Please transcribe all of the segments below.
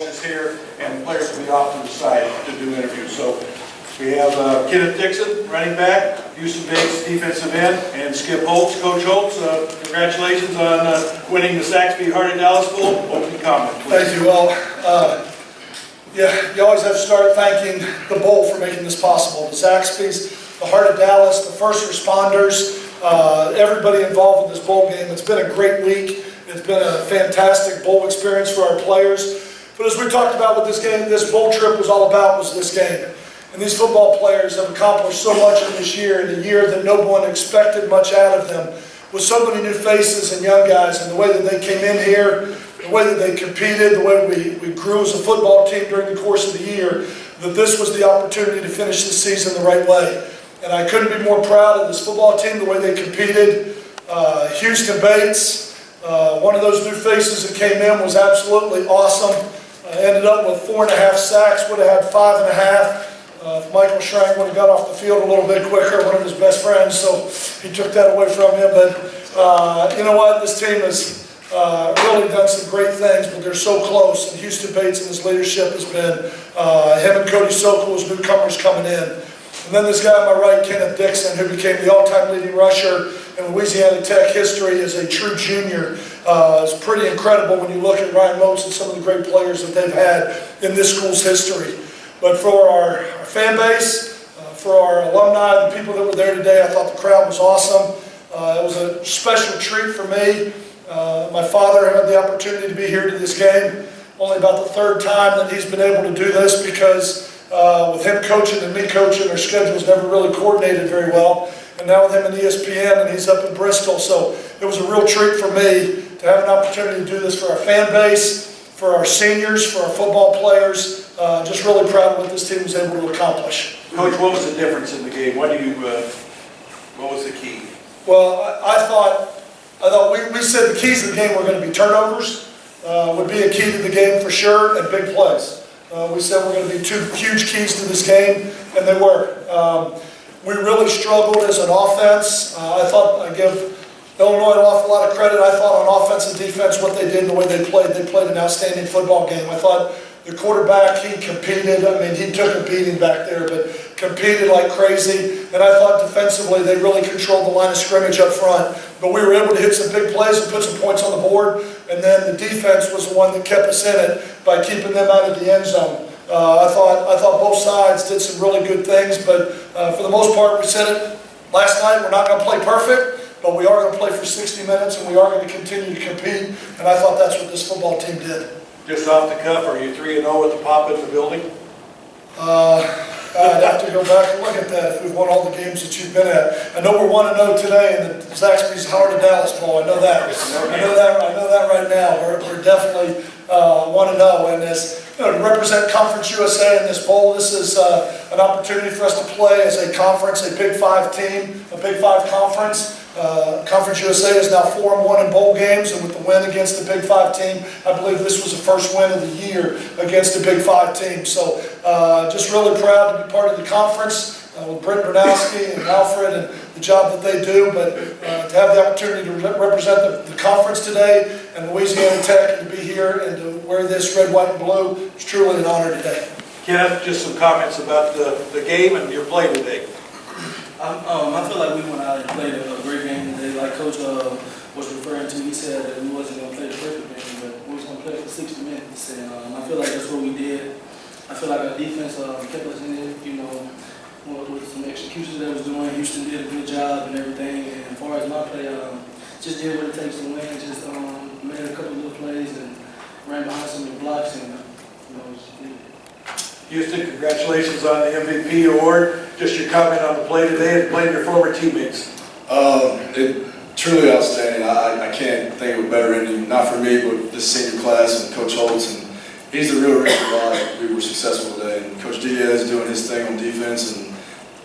is here, and the players will be off to the side to do interviews. So we have KENNETH DIXON, running back, Houston Bates, defensive end, and Skip Holtz. Coach Holtz, congratulations on winning the Zaxby'S Heart of Dallas Bowl. Opening comment, please. Thank you. Well, yeah, you always have to start thanking the bowl for making this possible. The Zaxby'S, the Heart of Dallas, the first responders, everybody involved in this bowl game. It's been a great week. It's been a fantastic bowl experience for our players. But as we talked about with this game, this bowl trip was all about was this game. And these football players have accomplished so much in this year, in a year that no one expected much out of them, with so many new faces and young guys, and the way that they came in here, the way that they competed, the way we grew as a football team during the course of the year, that this was the opportunity to finish the season the right way. And I couldn't be more proud of this football team, the way they competed. Houston Bates, one of those new faces that came in, was absolutely awesome. Ended up with 4.5 sacks, would have had 5.5. If Michael Schrank would have got off the field a little bit quicker, one of his best friends, so he took that away from him. But you know what, this team has really done some great things, but they're so close. And Houston Bates and his leadership has been, him and Cody Sokol as newcomers coming in. And then this guy on my right, KENNETH DIXON, who became the all-time leading rusher in Louisiana Tech history as a true junior. It's pretty incredible when you look at Ryan Moats and some of the great players that they've had in this school's history. But for our fan base, for our alumni, the people that were there today, I thought the crowd was awesome. It was a special treat for me. My father had the opportunity to be here to this game, only about the third time that he's been able to do this, because with him coaching and me coaching, our schedules never really coordinated very well. And now with him in ESPN, and he's up in Bristol, so it was a real treat for me to have an opportunity to do this for our fan base, for our seniors, for our football players. Just really proud of what this team was able to accomplish. Coach, what was the difference in the game? What was the key? Well, I thought we said the keys of the game were going to be turnovers, would be a key to the game for sure, and big plays. We said we're going to be two huge keys to this game, and they were. We really struggled as an offense. I thought I give Illinois an awful lot of credit. I thought on offense and defense, what they did and the way they played an outstanding football game. I thought the quarterback, he competed. I mean, he took a beating back there, but competed like crazy. And I thought defensively, they really controlled the line of scrimmage up front. But we were able to hit some big plays and put some points on the board. And then the defense was the one that kept us in it by keeping them out of the end zone. I thought both sides did some really good things, but for the most part, we said it last night, we're not going to play perfect, but we are going to play for 60 minutes, and we are going to continue to compete, and I thought that's what this football team did. Just off the cuff, are you 3-0 with the pop in the building? I'd have to go back and look at that if we've won all the games that you've been at. I know we're 1-0 today in the Zaxby'S Heart of Dallas Bowl. I know that. I know that right now. We're definitely 1-0, and as you know, to represent Conference USA in this bowl, this is an opportunity for us to play as a conference, a Big 5 team, a Big 5 conference. Conference USA is now 4-1 in bowl games, and with the win against the Big 5 team, I believe this was the first win of the year against the Big 5 team. So just really proud to be part of the conference with Brent Bernowski and Alfred and the job that they do, but to have the opportunity to represent the conference today and Louisiana Tech, and to be here and to wear this red, white, and blue, is truly an honor today. KENNETH, just some comments about the game and your play today. I feel like we went out and played a great game today. Like Coach was referring to, he said that we wasn't going to play the perfect game, but we was going to play for 60 minutes. And I feel like that's what we did. I feel like our defense kept us in it, you know, with some executions that was doing. Houston did a good job and everything. And as far as my play, just did what it takes to win. Just made a couple of little plays and ran behind some of the blocks, and you know, just did it. Houston, congratulations on the MVP award. Just your comment on the play today and playing your former teammates. Truly outstanding. I can't think of a better ending, not for me, but this senior class and Coach Holtz. And he's the real reason why we were successful today. And Coach Diaz doing his thing on defense, and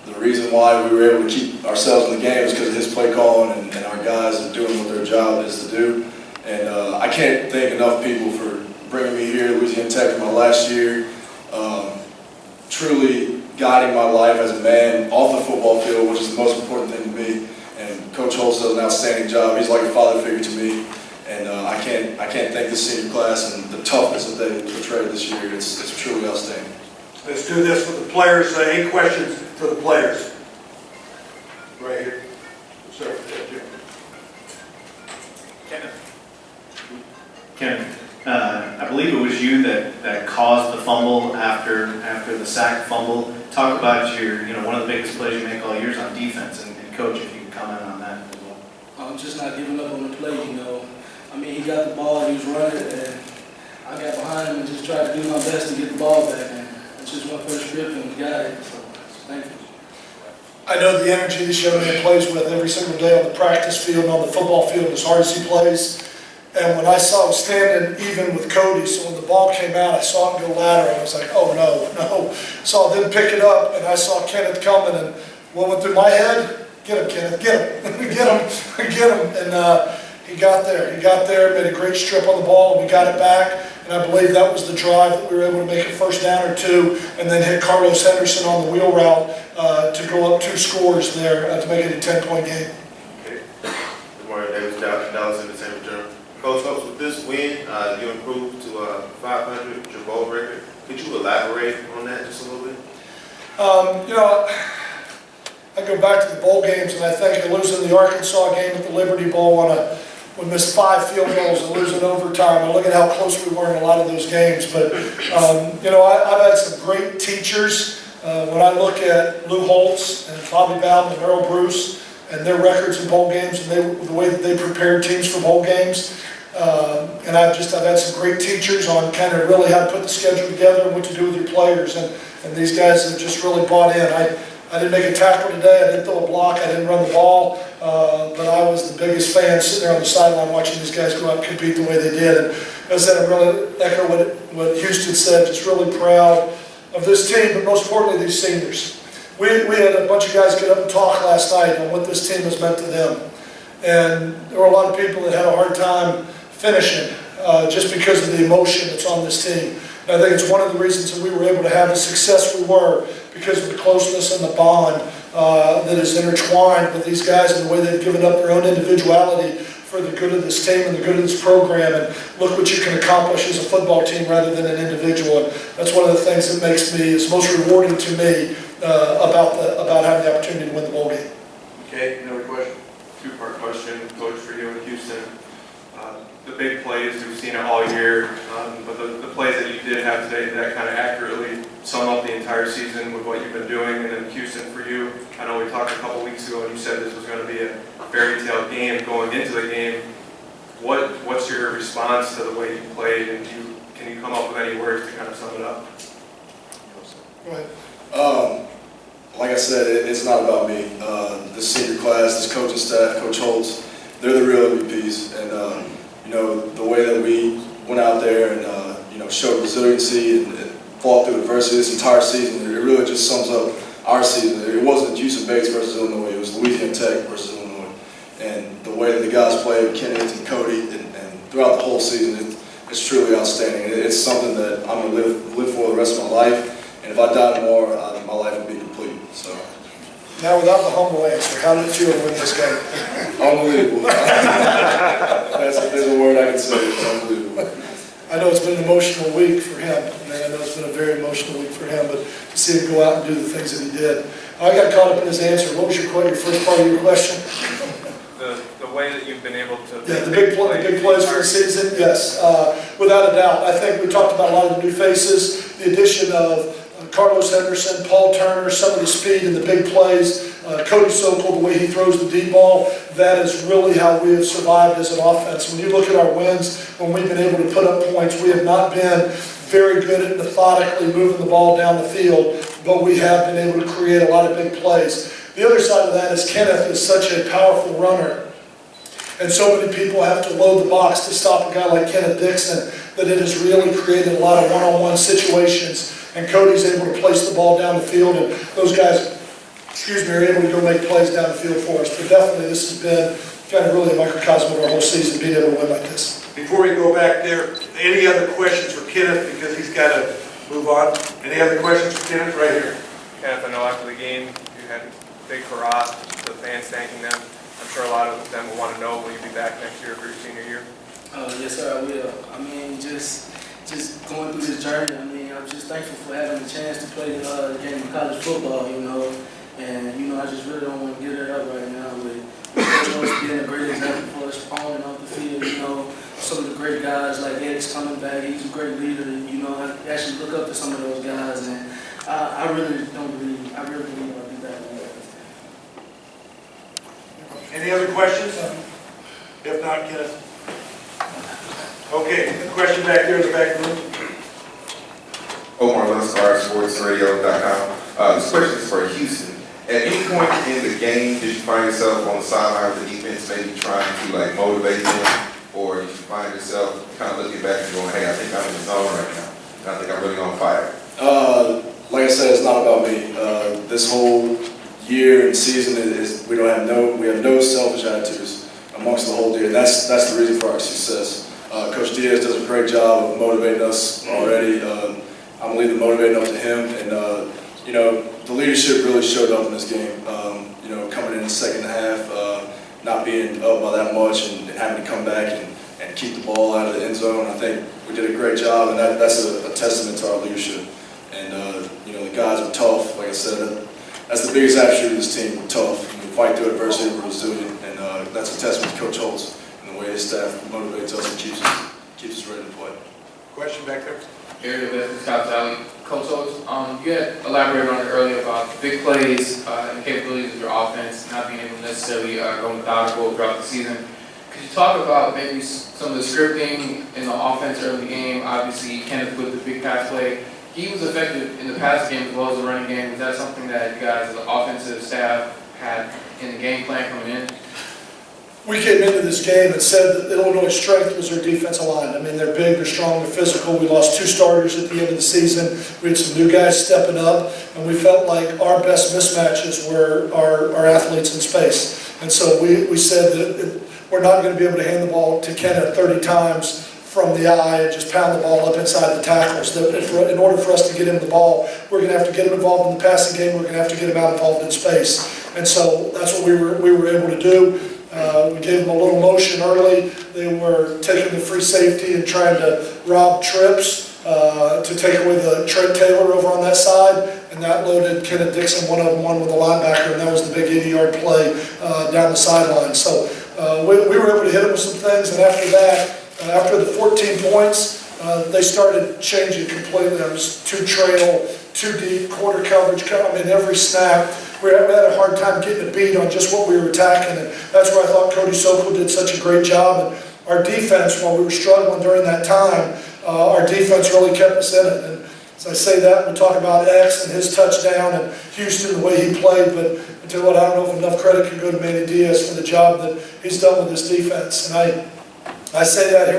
the reason why we were able to keep ourselves in the game is because of his play calling and our guys are doing what their job is to do. And I can't thank enough people for bringing me here to Louisiana Tech in my last year. Truly guiding my life as a man off the football field, which is the most important thing to me. And Coach Holtz does an outstanding job. He's like a father figure to me. And I can't thank the senior class and the toughness that they portrayed this year. It's truly outstanding. Let's do this with the players. Any questions for the players? Right here. Sir, Jim. Kenneth, I believe it was you that caused the fumble after the sack fumble. Talk about your, one of the biggest plays you make all years on defense, and Coach, if you could comment on that as well. I'm just not giving up on the play, I mean, he got the ball, he was running, and I got behind him and just tried to do my best to get the ball back, and it's just my first trip, and we got it, so thank you. I know the energy this young man plays with every single day on the practice field and on the football field as hard as he plays. And when I saw him standing even with Cody, so when the ball came out, I saw him go lateral. I was like, oh no. Saw them pick it up, and I saw Kenneth coming, and what went through my head? Get him, Kenneth, get him, get him. And he got there, made a great strip on the ball, and we got it back. And I believe that was the drive that we were able to make a first down or two, and then hit Carlos Henderson on the wheel route to go up 2 scores there to make it a 10-point game. Okay. Good morning, Davis Dallas in the San Francisco. Coach Holtz, with this win, you improved to a 500, your bowl record. Could you elaborate on that just a little bit? I go back to the bowl games, and I think losing the Arkansas game at the Liberty Bowl we missed 5 field goals and losing overtime. And look at how close we were in a lot of those games. But, I've had some great teachers. When I look at Lou Holtz and Bobby Bowden and Earl Bruce and their records in bowl games and the way that they prepared teams for bowl games, and I've had some great teachers on kind of really how to put the schedule together and what to do with your players. And these guys have just really bought in. I didn't make a tackle today, I didn't throw a block, I didn't run the ball, but I was the biggest fan sitting there on the sideline watching these guys go out and compete the way they did. And as I said, I really echo what Houston said, just really proud of this team, but most importantly, these seniors. We had a bunch of guys get up and talk last night on what this team has meant to them. And there were a lot of people that had a hard time finishing just because of the emotion that's on this team. And I think it's one of the reasons that we were able to have the success we were, because of the closeness and the bond that is intertwined with these guys and the way they've given up their own individuality for the good of this team and the good of this program. And look what you can accomplish as a football team rather than an individual. And that's one of the things that is most rewarding to me about having the opportunity to win the bowl game. Okay, another question? Two-part question, Coach, for you in Houston. The big plays, we've seen it all year, but the plays that you did have today, that kind of accurately sum up the entire season with what you've been doing. And then Houston, for you, I know we talked a couple weeks ago and you said this was going to be a fairy tale game going into the game. What's your response to the way you played, and can you come up with any words to kind of sum it up? Go ahead. Like I said, it's not about me. This senior class, this coaching staff, Coach Holtz, they're the real MVPs. And the way that we went out there and showed resiliency and fought through adversity this entire season, it really just sums up our season. It wasn't UNCUT versus Illinois, it was Louisiana Tech versus Illinois. And the way that the guys played, KENNETH and Cody, and throughout the whole season, it's truly outstanding. It's something that I'm going to live for the rest of my life. And if I die tomorrow, my life will be complete. So. Now, without the humble answer, how did it feel to win this game? Unbelievable. There's a word I can say. It's unbelievable. I know it's been an emotional week for him. I know it's been a very emotional week for him, but to see him go out and do the things that he did. I got caught up in his answer. What was your first part of your question? The way that you've been able to... Yeah, the big plays for the season, yes, without a doubt. I think we talked about a lot of the new faces, the addition of Carlos Henderson, Paul Turner, some of the speed and the big plays, Cody Sokol, the way he throws the deep ball, that is really how we have survived as an offense. When you look at our wins, when we've been able to put up points, we have not been very good at methodically moving the ball down the field, but we have been able to create a lot of big plays. The other side of that is KENNETH is such a powerful runner, and so many people have to load the box to stop a guy like Kenneth DIXON, that it has really created a lot of one-on-one situations. And Cody's able to place the ball down the field, and those guys, are able to go make plays down the field for us. But definitely this has been kind of really a microcosm of our whole season, being able to win like this. Before we go back there, any other questions for Kenneth, because he's got to move on? Any other questions for Kenneth right here? Kenneth, I know after the game you had a big hurrah, the fans thanking them. I'm sure a lot of them will want to know, will you be back next year for your senior year? Yes, sir, I will. I mean, just going through this journey, I mean, I'm just thankful for having the chance to play the game of college football, you know. And, you know, I just really don't want to give it up right now with Coach Holtz being a great example for us on and off the field, you know. Some of the great guys like Ed's coming back, he's a great leader, you know. I actually look up to some of those guys, and I really believe I'll be back on that. Any other questions? If not, Kenneth. Okay, question back there in the back room. Omar Lunscar, sportsradio.com. This question is for Houston. At any point in the game, did you find yourself on the sideline with the defense maybe trying to like motivate them? Or did you find yourself kind of looking back and going, hey, I think I'm in the zone right now, and I think I'm really on fire? Like I said, it's not about me. This whole year and season is we have no selfish attitudes amongst the whole deal. And that's the reason for our success. Coach Diaz does a great job of motivating us already. I'm going to leave the motivating up to him, and you know, the leadership really showed up in this game. You know, coming in the second half, not being up by that much, and having to come back and keep the ball out of the end zone. I think we did a great job, and that's a testament to our leadership. And you know, the guys are tough. Like I said, that's the biggest attribute of this team. We're tough. We fight through adversity. We're resilient, and that's a testament to Coach Holtz and the way his staff motivates us and keeps us ready to play. Question back there. Area of Scott Valley. Coach Holtz, you had elaborated on it earlier about big plays and capabilities of your offense not being able to necessarily go methodical throughout the season. Could you talk about maybe some of the scripting in the offense early in the game? Obviously, Kenneth with the big pass play. He was effective in the pass game as well as the running game. Was that something that you guys, as an offensive staff, had in the game plan coming in? We came into this game and said that Illinois' strength was their defensive line. I mean, they're big, they're strong, they're physical. We lost 2 starters at the end of the season. We had some new guys stepping up, and we felt like our best mismatches were our athletes in space. And so we said that we're not going to be able to hand the ball to Kenneth 30 times from the eye and just pound the ball up inside the tackles. That in order for us to get him the ball, we're going to have to get him involved in the passing game. We're going to have to get him out involved in space. And so that's what we were able to do. We gave them a little motion early. They were taking the free safety and trying to rob trips to take away the Trent Taylor over on that side, and that loaded Kenneth Dixon 1-on-1 with the linebacker, and that was the big 80-yard play down the sideline. So we were able to hit him with some things, and after that, after the 14 points, they started changing completely. It was 2 trail, 2 deep, quarter coverage. I mean, every snap. We had a hard time getting a beat on just what we were attacking, and that's where I thought Cody Sokol did such a great job. And our defense, while we were struggling during that time, our defense really kept us in it. And as I say that, we talk about X and his touchdown and Houston, the way he played, but I tell you what, I don't know if enough credit can go to Manny Diaz for the job that he's done with this defense. And I say that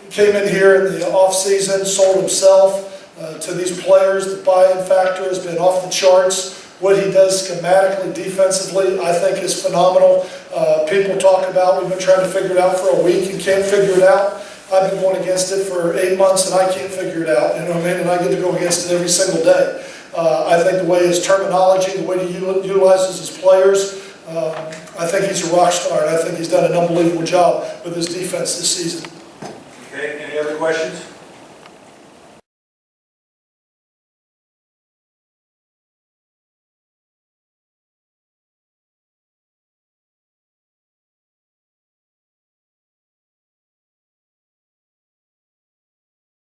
he came in here in the off-season, sold himself to these players. The buy-in factor has been off the charts. What he does schematically, defensively, I think is phenomenal. People talk about, we've been trying to figure it out for a week and can't figure it out. I've been going against it for 8 months and I can't figure it out, you know what I mean? And I get to go against it every single day. I think the way his terminology, the way he utilizes his players, I think he's a rock star, and I think he's done an unbelievable job with his defense this season. Okay, any other questions?